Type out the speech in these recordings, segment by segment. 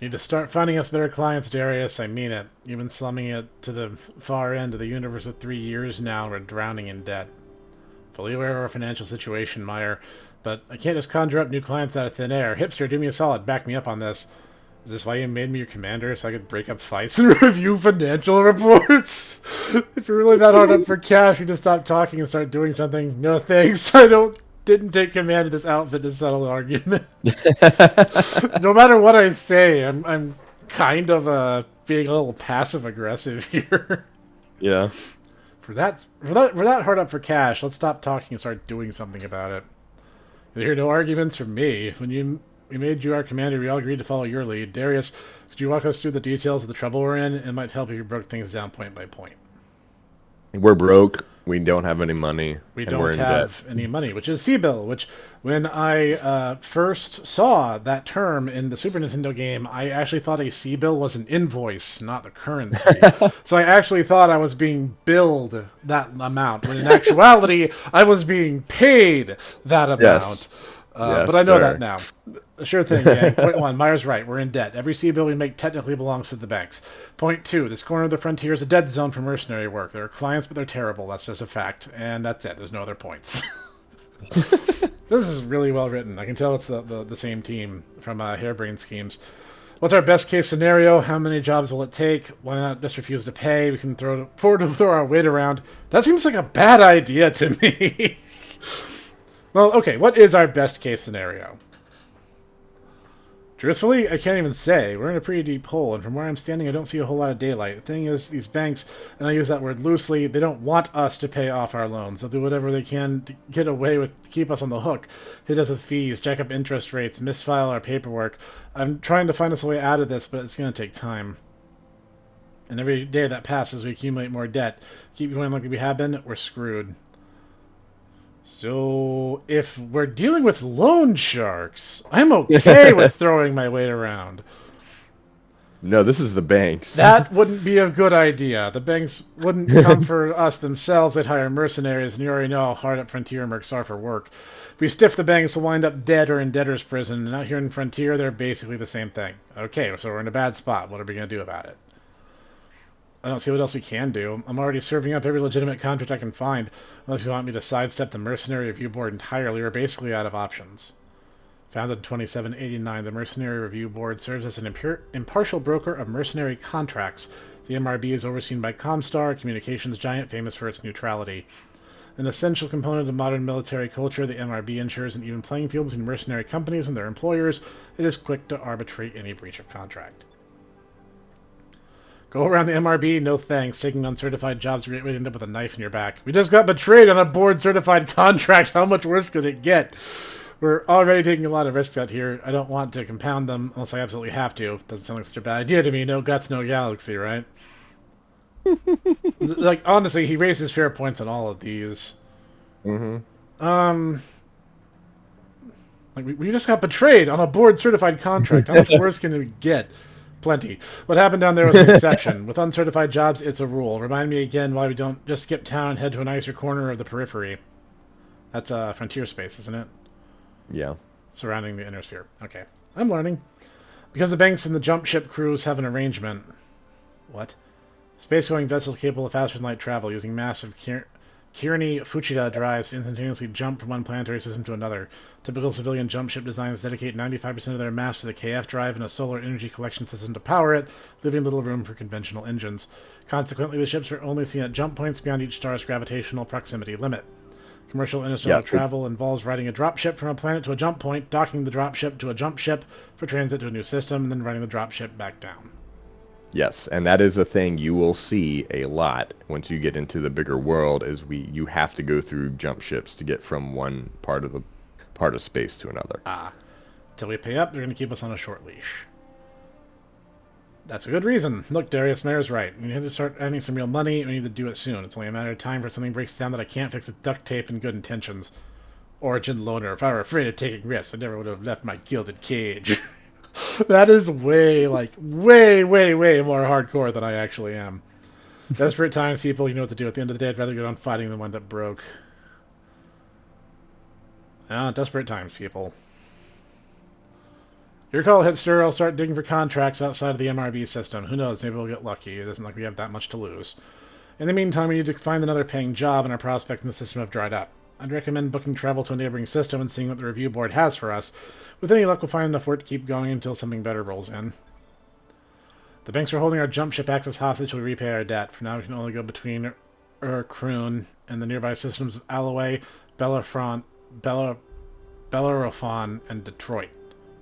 You need to start finding us better clients, Darius. I mean it. You've been slumming it to the far end of the universe for 3 years now, and we're drowning in debt. Fully aware of our financial situation, Meyer, but I can't just conjure up new clients out of thin air. Hipster, do me a solid. Back me up on this. Is this why you made me your commander, so I could break up fights and review financial reports? If you're really that hard up for cash, you just stop talking and start doing something. No thanks. Didn't take command of this outfit to settle the argument. No matter what I say, I'm kind of being a little passive aggressive here. Yeah. For that hard up for cash, let's stop talking and start doing something about it. You hear no arguments from me. When we made you our commander, we all agreed to follow your lead. Darius, could you walk us through the details of the trouble we're in? It might help if you broke things down point by point. We're broke. We don't have any money. We and we're don't in have debt. any money, which is C-bill, which when I first saw that term in the Super Nintendo game, I actually thought a C-bill was an invoice, not the currency. So I actually thought I was being billed that amount, when in actuality, I was being paid that amount. Yes, But I know sir. that now. Sure thing, gang. Point one, Meyer's right. We're in debt. Every C bill we make technically belongs to the banks. Point two, this corner of the frontier is a dead zone for mercenary work. There are clients, but they're terrible. That's just a fact. And that's it. There's no other points. This is really well written. I can tell it's the same team from Harebrained Schemes. What's our best case scenario? How many jobs will it take? Why not just refuse to pay? We can afford to throw our weight around. That seems like a bad idea to me. Well, okay, what is our best case scenario? Truthfully, I can't even say. We're in a pretty deep hole, and from where I'm standing, I don't see a whole lot of daylight. The thing is, these banks, and I use that word loosely, they don't want us to pay off our loans. They'll do whatever they can to get away with, to keep us on the hook. Hit us with fees, jack up interest rates, misfile our paperwork. I'm trying to find us a way out of this, but it's going to take time. And every day that passes, we accumulate more debt. Keep going like we have been, we're screwed. So, if we're dealing with loan sharks, I'm okay with throwing my weight around. No, this is the banks. That wouldn't be a good idea. The banks wouldn't come for us themselves. They'd hire mercenaries, and you already know how hard up Frontier mercs are for work. If we stiff the banks, we'll wind up dead or in debtor's prison, and out here in Frontier, they're basically the same thing. Okay, so we're in a bad spot. What are we going to do about it? I don't see what else we can do. I'm already serving up every legitimate contract I can find. Unless you want me to sidestep the Mercenary Review Board entirely, we're basically out of options. Founded in 2789, the Mercenary Review Board serves as an impartial broker of mercenary contracts. The MRB is overseen by Comstar, a communications giant famous for its neutrality. An essential component of modern military culture, the MRB ensures an even playing field between mercenary companies and their employers. It is quick to arbitrate any breach of contract. Go around the MRB, no thanks. Taking uncertified jobs, a great way to end up with a knife in your back. We just got betrayed on a board-certified contract. How much worse could it get? We're already taking a lot of risks out here. I don't want to compound them unless I absolutely have to. Doesn't sound like such a bad idea to me. No guts, no galaxy, right? Like, honestly, he raises fair points on all of these. Mm-hmm. Like, we just got betrayed on a board-certified contract. How much worse can we get? Plenty. What happened down there was an exception. With uncertified jobs, it's a rule. Remind me again why we don't just skip town and head to a nicer corner of the periphery. That's frontier space, isn't it? Yeah. Surrounding the inner sphere. Okay. I'm learning. Because the banks and the jump ship crews have an arrangement. What? Space-going vessels capable of faster than light travel using massive Kirani Fuchida drives to instantaneously jump from one planetary system to another. Typical civilian jump ship designs dedicate 95% of their mass to the KF drive and a solar energy collection system to power it, leaving little room for conventional engines. Consequently, the ships are only seen at jump points beyond each star's gravitational proximity limit. Commercial interstellar travel involves riding a dropship from a planet to a jump point, docking the dropship to a jump ship for transit to a new system, and then riding the dropship back down. Yes, and that is a thing you will see a lot once you get into the bigger world. Is you have to go through jump ships to get from one part of space to another. Till we pay up, they're going to keep us on a short leash. That's a good reason. Look, Darius Mayer's right. We need to start earning some real money, and we need to do it soon. It's only a matter of time before something breaks down that I can't fix with duct tape and good intentions. Origin loner. If I were afraid of taking risks, I never would have left my gilded cage. That is way more hardcore than I actually am. Desperate times, people, you know what to do. At the end of the day, I'd rather go on fighting than wind up broke. Desperate times, people. Your call, hipster. I'll start digging for contracts outside of the MRB system. Who knows? Maybe we'll get lucky. It isn't like we have that much to lose. In the meantime, we need to find another paying job, and our prospects in the system have dried up. I'd recommend booking travel to a neighboring system and seeing what the review board has for us. With any luck, we'll find enough work to keep going until something better rolls in. The banks are holding our jump ship access hostage till we repay our debt. For now, we can only go between Kroon and the nearby systems of Alloway, Bellerophon, and Detroit.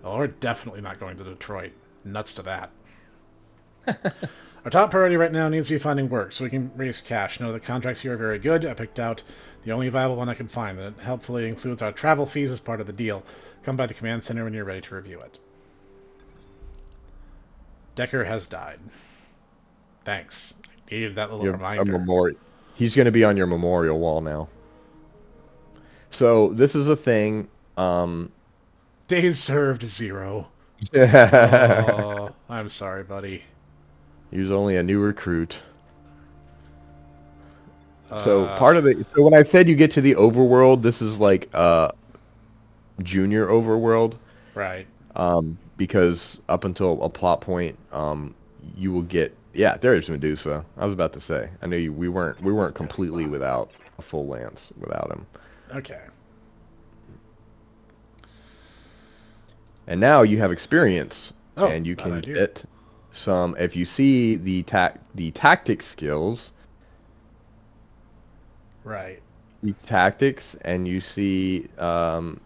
Oh, we're definitely not going to Detroit. Nuts to that. Our top priority right now needs to be finding work, so we can raise cash. Know the contracts here are very good. I picked out the only viable one I could find, and it helpfully includes our travel fees as part of the deal. Come by the command center when you're ready to review it. Decker has died. Thanks. I needed that little reminder. A memorial. He's going to be on your memorial wall now. So this is a thing. Days served 0. Oh, I'm sorry, buddy. He was only a new recruit. So part of it. So when I said you get to the overworld, this is like junior overworld, right? Because up until a plot point, you will get. Yeah, there's Medusa. I was about to say. I knew we weren't completely without a full lance without him. Okay. And now you have experience, Oh, and you can get some. If you see the tactic skills, right? The tactics, and you see that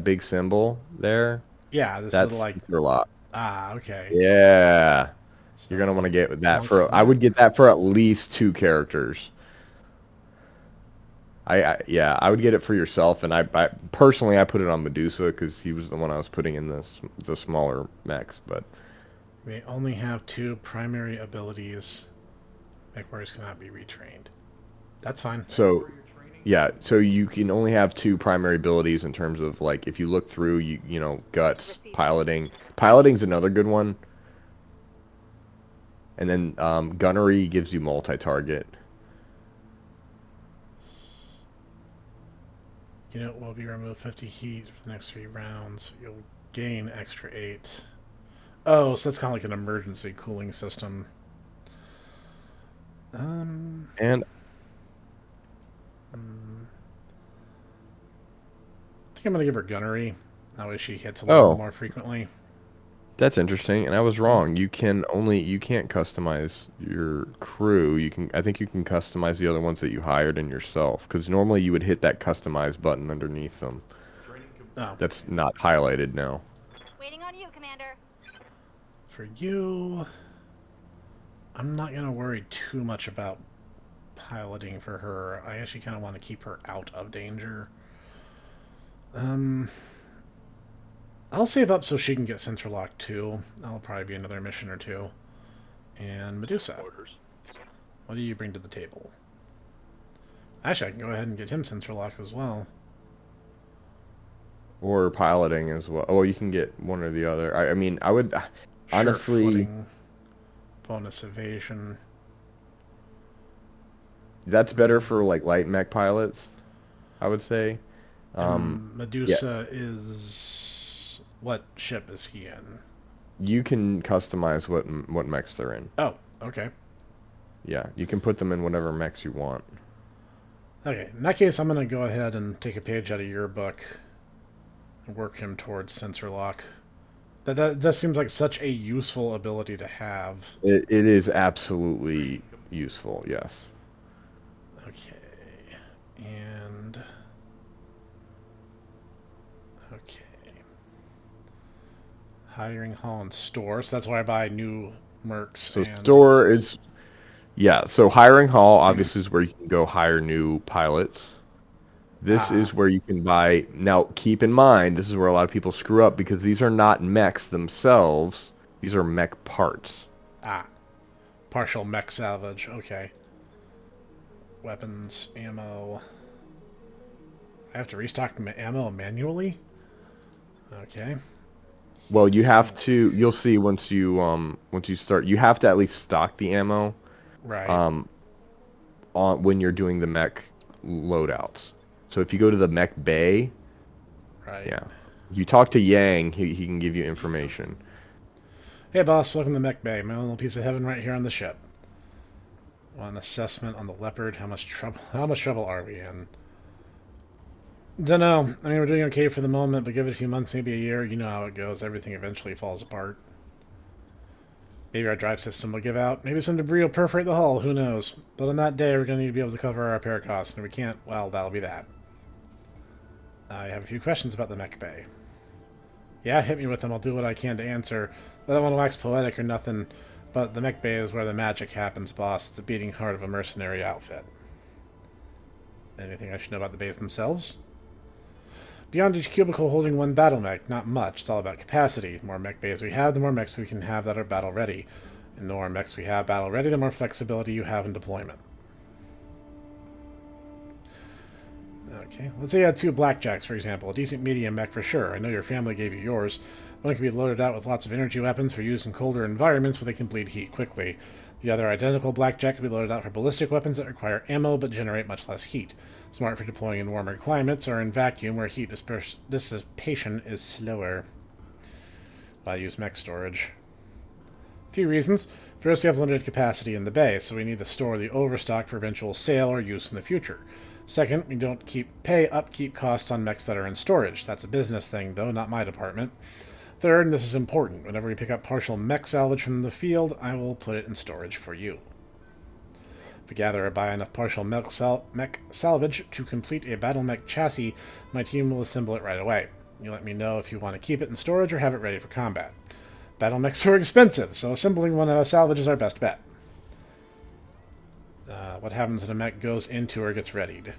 big symbol there. Yeah, this that's little like a lot. Ah, okay. Yeah, So, you're gonna want to get that for. I would get that for at least 2 characters. I would get it for yourself, and I personally I put it on Medusa because he was the one I was putting in the smaller mechs. But we only have 2 primary abilities. Mech warriors cannot be retrained. That's fine. So, yeah, so you can only have 2 primary abilities in terms of like if you look through, you know, guts, piloting. Piloting's another good one, and then gunnery gives you multi-target. Unit will be removed 50 heat for the next 3 rounds. You'll gain extra 8. Oh, so that's kind of like an emergency cooling system. And I think I'm gonna give her gunnery. That way she hits a little more frequently. That's interesting, and I was wrong. You can't customize your crew. I think you can customize the other ones that you hired and yourself, because normally you would hit that customize button underneath them. Oh. That's not highlighted now. Waiting on you, Commander. For you, I'm not gonna worry too much about piloting for her. I actually kind of want to keep her out of danger. I'll save up so she can get sensor lock too. That'll probably be another mission or 2. And Medusa, what do you bring to the table? Actually, I can go ahead and get him sensor lock as well. Or piloting as well. Oh, you can get one or the other. I mean, I would honestly. Footing, bonus evasion. That's better for like light mech pilots, I would say. Medusa is. What ship is he in? You can customize what mechs they're in. Oh, okay. Yeah, you can put them in whatever mechs you want. Okay, in that case, I'm going to go ahead and take a page out of your book and work him towards sensor lock. That seems like such a useful ability to have. It is absolutely useful, yes. Okay, and... Okay. Hiring hall and store, so that's why I buy new mercs. So store is... Yeah, so hiring hall obviously is where you can go hire new pilots. This is where you can buy... Now, keep in mind, this is where a lot of people screw up because these are not mechs themselves. These are mech parts. Partial mech salvage, okay. Weapons, ammo. I have to restock ammo manually? Okay. Well, you have to... You'll see once you start... You have to at least stock the ammo. Right. When you're doing the mech loadouts. So if you go to the mech bay... Right. Yeah. If you talk to Yang, he can give you information. Hey, boss. Welcome to Mech Bay. My own little piece of heaven right here on the ship. Want an assessment on the Leopard? How much trouble? How much trouble are we in? Dunno. I mean, we're doing okay for the moment, but give it a few months, maybe a year. You know how it goes. Everything eventually falls apart. Maybe our drive system will give out. Maybe some debris will perforate the hull. Who knows? But on that day, we're going to need to be able to cover our repair costs, and if we can't, well, that'll be that. I have a few questions about the Mech Bay. Yeah, hit me with them. I'll do what I can to answer. I don't want to wax poetic or nothing, but the Mech Bay is where the magic happens, boss. It's the beating heart of a mercenary outfit. Anything I should know about the bays themselves? Beyond each cubicle holding one battle mech, not much. It's all about capacity. The more mech bays we have, the more mechs we can have that are battle ready. And the more mechs we have battle ready, the more flexibility you have in deployment. Okay, let's say you had two blackjacks, for example. A decent medium mech for sure. I know your family gave you yours. One can be loaded out with lots of energy weapons for use in colder environments where they can bleed heat quickly. The other identical blackjack can be loaded out for ballistic weapons that require ammo but generate much less heat. Smart for deploying in warmer climates or in vacuum where heat dissipation is slower. I use mech storage. A few reasons. First, we have limited capacity in the bay, so we need to store the overstock for eventual sale or use in the future. Second, we don't pay upkeep costs on mechs that are in storage. That's a business thing, though, not my department. Third, and this is important, whenever we pick up partial mech salvage from the field, I will put it in storage for you. If we gather or buy enough partial mech salvage to complete a battle mech chassis, my team will assemble it right away. You let me know if you want to keep it in storage or have it ready for combat. Battle mechs are expensive, so assembling one out of salvage is our best bet. What happens when a mech goes into or gets readied?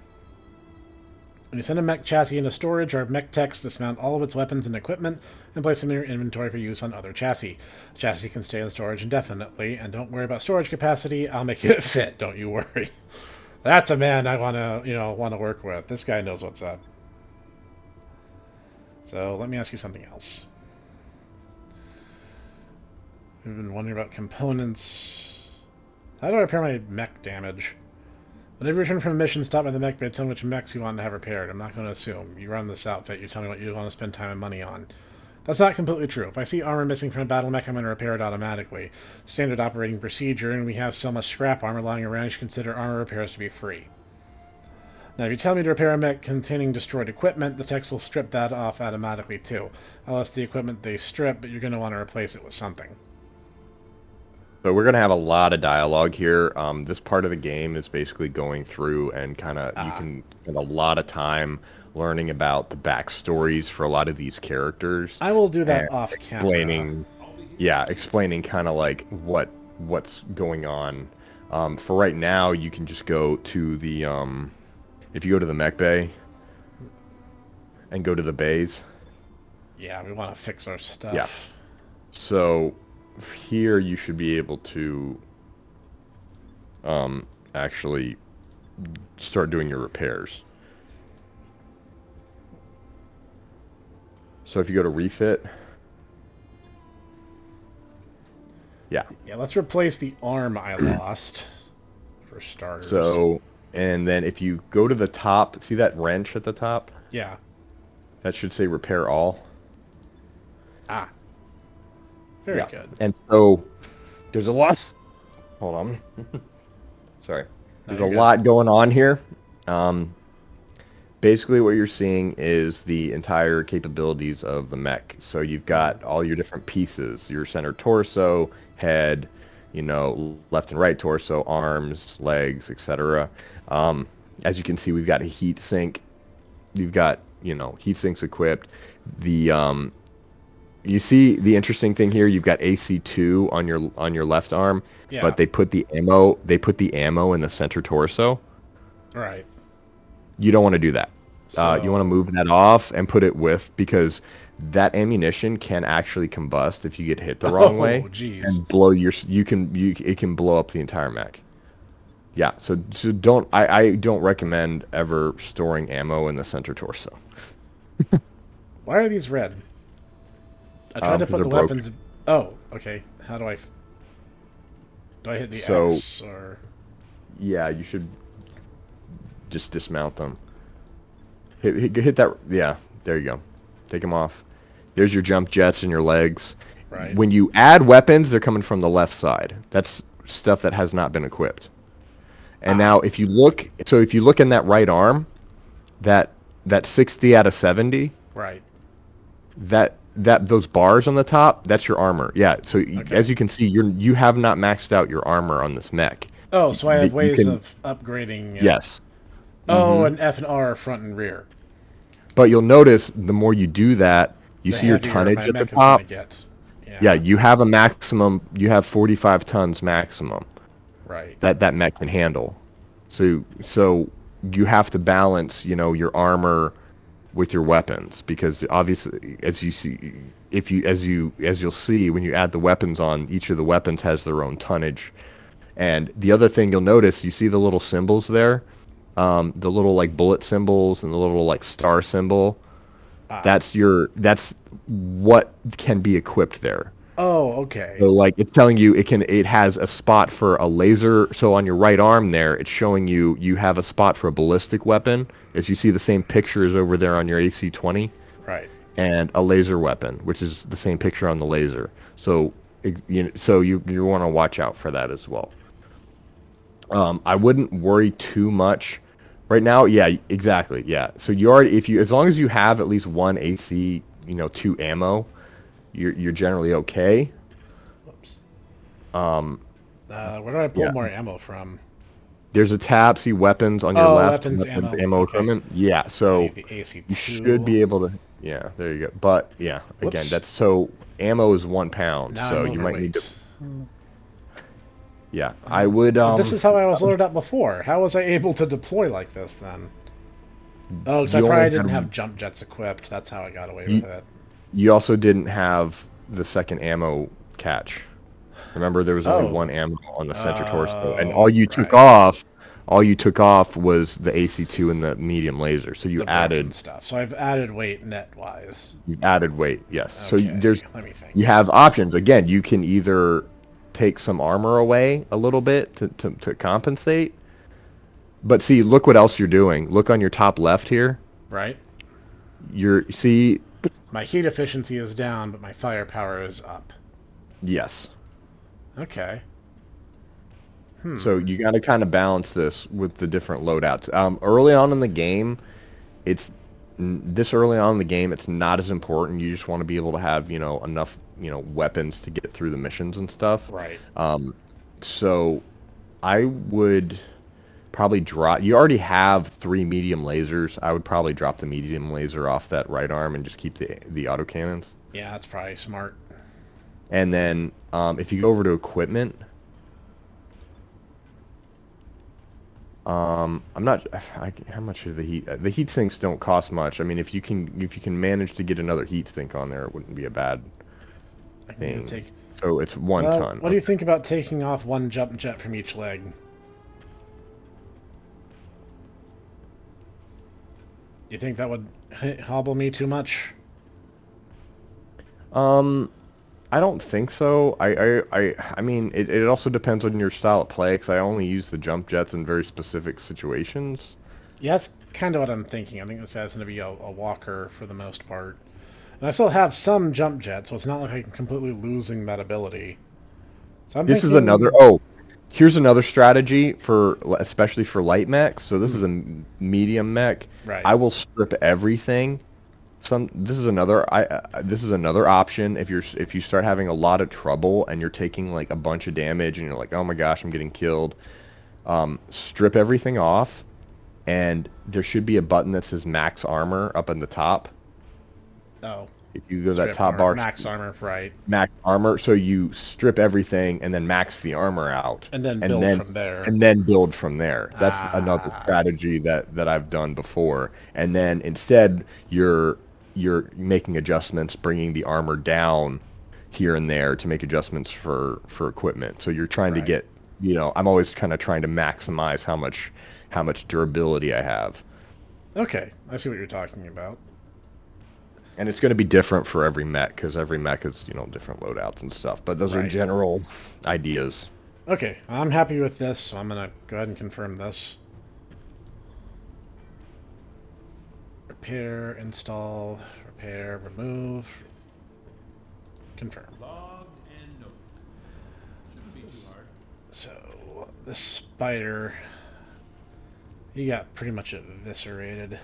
When you send a mech chassis into storage, our mech techs dismount all of its weapons and equipment and place them in your inventory for use on other chassis. The chassis can stay in storage indefinitely, and don't worry about storage capacity. I'll make it fit. Don't you worry. That's a man I want to work with. This guy knows what's up. So let me ask you something else. We've been wondering about components. How do I repair my mech damage? Whenever you return from a mission, stop by the mech bay, tell me which mechs you want to have repaired. I'm not going to assume. You run this outfit, you tell me what you want to spend time and money on. That's not completely true. If I see armor missing from a battle mech, I'm going to repair it automatically. Standard operating procedure, and we have so much scrap armor lying around, you should consider armor repairs to be free. Now, if you tell me to repair a mech containing destroyed equipment, the techs will strip that off automatically too. I'll list the equipment they strip, but you're going to want to replace it with something. So we're going to have a lot of dialogue here. This part of the game is basically going through and kind of, you can spend a lot of time learning about the backstories for a lot of these characters. I will do that off camera. Explaining kind of like what's going on. For right now, you can just go to the, if you go to the mech bay and go to the bays. Yeah, we want to fix our stuff. Yeah. So here you should be able to actually start doing your repairs. So if you go to refit, yeah, let's replace the arm I lost for starters. So, and then if you go to the top, see that wrench at the top? Yeah. That should say repair all. Very good. And so there's a lot. Hold on. Sorry. There's a lot going on here. Basically what you're seeing is the entire capabilities of the mech. So you've got all your different pieces, your center torso, head, left and right torso, arms, legs, etc. As you can see, we've got a heat sink. You've got, heat sinks equipped. You see the interesting thing here, you've got AC2 on your left arm, but they put the ammo in the center torso. Right. You don't want to do that. So, you want to move that off and put it with, because that ammunition can actually combust if you get hit the wrong way and blow it can blow up the entire mech. Yeah, so don't I don't recommend ever storing ammo in the center torso. Why are these red? I tried to put the weapons. Oh, okay. How do I hit the X or? Yeah, you should just dismount them. Hit that. Yeah, there you go. Take them off. There's your jump jets and your legs. Right. When you add weapons, they're coming from the left side. That's stuff that has not been equipped. And now if you look in that right arm, that 60 out of 70, Right. that those bars on the top, that's your armor. Yeah, so as you can see, you have not maxed out your armor on this mech. Oh, so I have You ways can- of upgrading. Yes. Oh, and F and R front and rear. But you'll notice the more you do that, you The see your heavier tonnage my at the mech is gonna top. get. Yeah, you have a maximum. You have 45 tons maximum Right. that mech can handle. So you have to balance, your armor with your weapons, because obviously, as you see, as you'll see when you add the weapons on, each of the weapons has their own tonnage. And the other thing you'll notice, you see the little symbols there, the little like bullet symbols and the little like star symbol. That's what can be equipped there. Oh, okay. So like it's telling you it has a spot for a laser. So on your right arm there, it's showing you have a spot for a ballistic weapon. As you see the same pictures over there on your AC-20. Right. And a laser weapon, which is the same picture on the laser. So you want to watch out for that as well. I wouldn't worry too much right now. Yeah, exactly. Yeah. So as long as you have at least one AC, 2 ammo, you're generally okay. Whoops. Where do I pull more ammo from? There's a tab. See weapons on your left. Weapons, ammo okay. equipment. Yeah. So the AC2. you should be able to. Yeah. There you go. But yeah, again, Whoops. ammo is 1 pound. Now So I'm you might need to. overweight. Yeah, I would. This is how I was loaded up before. How was I able to deploy like this then? Oh, because I You probably only didn't had- have jump jets equipped. That's how I got away with it. You also didn't have the second ammo catch. Remember, there was only one ammo on the center torso, and all you took off was the AC2 and the medium laser. So you The broken added stuff. So I've added weight net wise. weight. Yes. Okay, So let me think. you have options. Again, you can either take some armor away a little bit to compensate. But see, look what else you're doing. Look on your top left here. Right. See. My heat efficiency is down, but my firepower is up. Yes. Okay. So you got to kind of balance this with the different loadouts. Early on in the game, it's not as important. You just want to be able to have enough weapons to get through the missions and stuff. Right. So I would probably drop. You already have 3 medium lasers. I would probably drop the medium laser off that right arm and just keep the autocannons. Yeah, that's probably smart. And then if you go over to equipment, I'm not. How much are the heat? The heat sinks don't cost much. I mean, if you can manage to get another heat sink on there, it wouldn't be a bad thing. So it's 1 ton. What do you think about taking off 1 jump jet from each leg? Do you think that would hobble me too much? I don't think so. I mean, it also depends on your style of play, because I only use the jump jets in very specific situations. Yeah, that's kind of what I'm thinking. I think this guy's going to be a walker for the most part. And I still have some jump jets, so it's not like I'm completely losing that ability. So This is another... Oh, here's another strategy, especially for light mechs. So this is a medium mech. Right. I will strip everything. This is another option if you start having a lot of trouble and you're taking like a bunch of damage and you're like, oh my gosh, I'm getting killed. Strip everything off, and there should be a button that says max armor up in the top. Oh. If you go to that top bar, max armor, right? Max armor. So you strip everything and then max the armor out, and then build from there. And then build from there. That's another strategy that I've done before. And then instead, you're making adjustments, bringing the armor down here and there to make adjustments for equipment. So you're trying to get, I'm always kind of trying to maximize how much durability I have. Okay, I see what you're talking about. And it's going to be different for every mech, because every mech is, different loadouts and stuff. But those are general ideas. Okay, I'm happy with this, so I'm going to go ahead and confirm this. Repair, install, Repair, remove, confirm. Logged and noted. Shouldn't be too hard. So, the spider, he got pretty much eviscerated.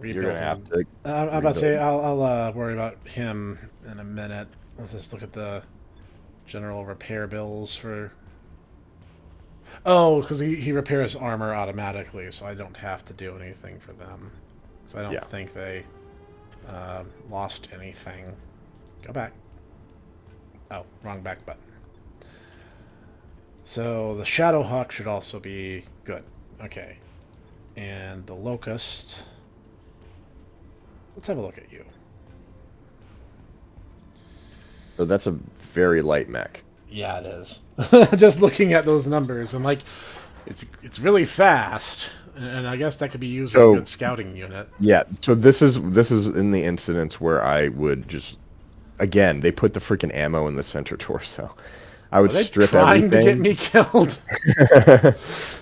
You're gonna have to. I'm about to say, I'll worry about him in a minute. Let's just look at the general repair bills for... Oh, because he repairs armor automatically, so I don't have to do anything for them. So I don't think they lost anything. Go back. Oh, wrong back button. So the Shadowhawk should also be good. Okay. And the Locust... Let's have a look at you. So that's a very light mech. Yeah, it is. Just looking at those numbers, I'm like, it's really fast, and I guess that could be used as a good scouting unit. Yeah. So this is in the incidents where I would just, again, they put the freaking ammo in the center torso. I would strip everything. Trying to get me killed.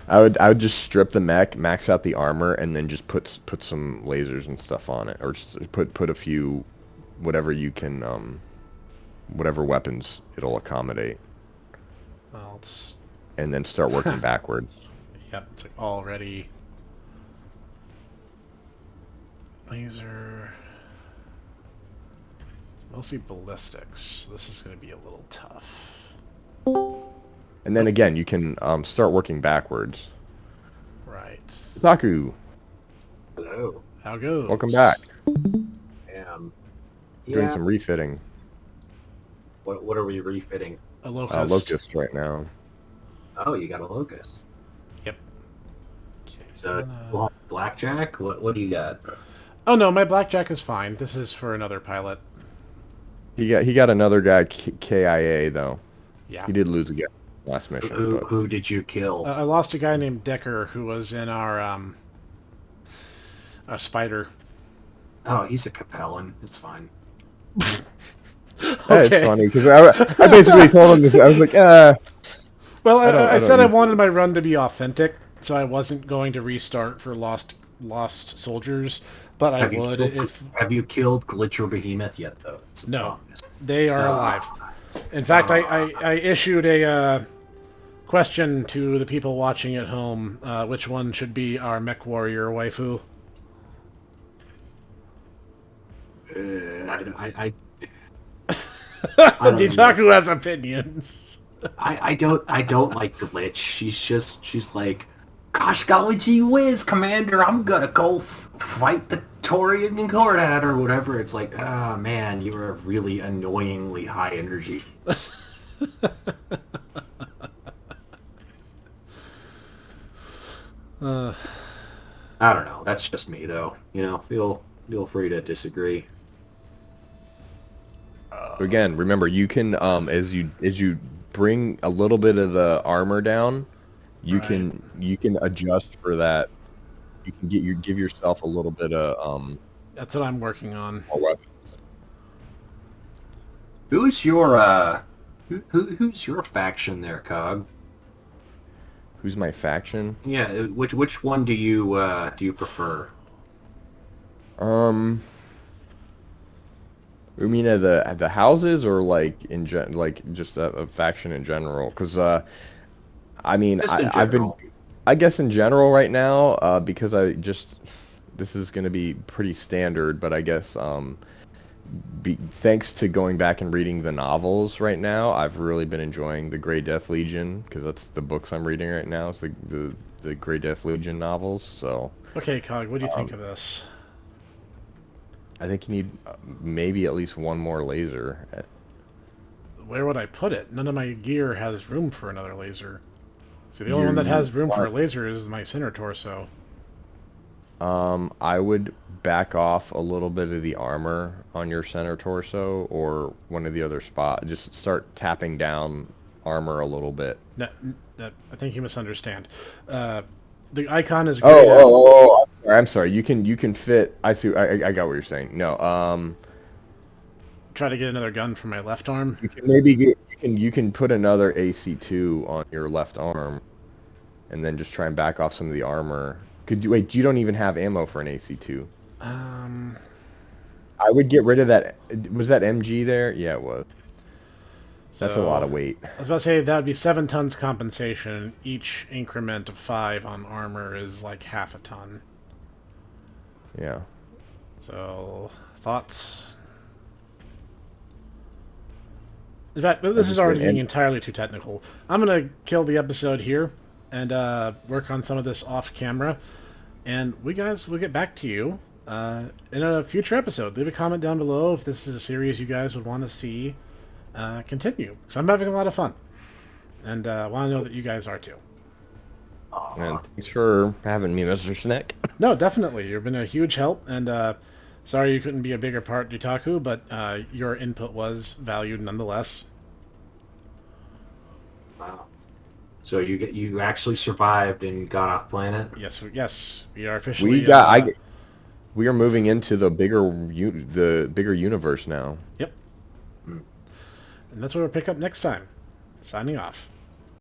I would just strip the mech, max out the armor, and then just put some lasers and stuff on it, or just put a few, whatever you can, whatever weapons it'll accommodate. Well, and then start working backwards. Yep, it's like already laser. It's mostly ballistics. This is going to be a little tough. And then again, you can start working backwards. Right. Saku. Hello. How goes? Welcome back. Doing Yeah. some refitting. What are we refitting? A Locust. Locust right now. Oh, you got a Locust. Yep. Okay, So, Blackjack? What do you got? Oh no, my Blackjack is fine. This is for another pilot. He got another guy KIA though. Yeah. He did lose a guy last mission. Who did you kill? I lost a guy named Decker who was in our Spider. Oh, he's a Capellan. It's fine. Hey, it's funny because I basically told him this. I was like, Well, I said I usually- wanted my run to be authentic, so I wasn't going to restart for lost soldiers, but I would if... Have you killed Glitcher Behemoth yet, though? No, they are alive. In fact, I issued a question to the people watching at home. Which one should be our mech warrior waifu? I Ditaku has opinions. I don't like Glitch. She's like, gosh golly gee whiz, Commander, I'm gonna go fight the Torian and Kordat or whatever. It's like, ah man, you are really annoyingly high energy. I don't know. That's just me though. You know, feel free to disagree. again, remember you can as you bring a little bit of the armor down, you can adjust for that. You can give yourself a little bit of That's what I'm working on. more weapons. Who's your who's your faction there, Cog? Who's my faction? Yeah, which one do you prefer? You mean at the houses or like like just a faction in general? Because I mean I've been, I guess in general right now because this is going to be pretty standard, but I guess thanks to going back and reading the novels right now, I've really been enjoying the Grey Death Legion because that's the books I'm reading right now. It's the Grey Death Legion novels. So Okay, Cog, what do you think of this? I think you need maybe at least one more laser. Where would I put it? None of my gear has room for another laser. See, the only one that has room for a laser is my center torso. I would back off a little bit of the armor on your center torso or one of the other spots. Just start tapping down armor a little bit. No, I think you misunderstand. The icon is great. I'm sorry. You can fit. I see. I got what you're saying. No. Try to get another gun for my left arm. You can maybe you can put another AC2 on your left arm, and then just try and back off some of the armor. Could you wait? You don't even have ammo for an AC2. I would get rid of that. Was that MG there? Yeah, it was. That's a lot of weight. I was about to say that would be 7 tons compensation. Each increment of 5 on armor is like half a ton. Yeah. So, thoughts? In fact, this is already getting entirely too technical. I'm going to kill the episode here and work on some of this off camera. And we guys will get back to you in a future episode. Leave a comment down below if this is a series you guys would want to see continue. Because I'm having a lot of fun. And I want to know that you guys are too. And thanks for having me, Mr. Snek. No, definitely. You've been a huge help. And sorry you couldn't be a bigger part, Dutaku, but your input was valued nonetheless. Wow. So you actually survived and got off planet? Yes, we are officially. We are moving into the bigger universe now. Yep. And that's what we'll pick up next time. Signing off.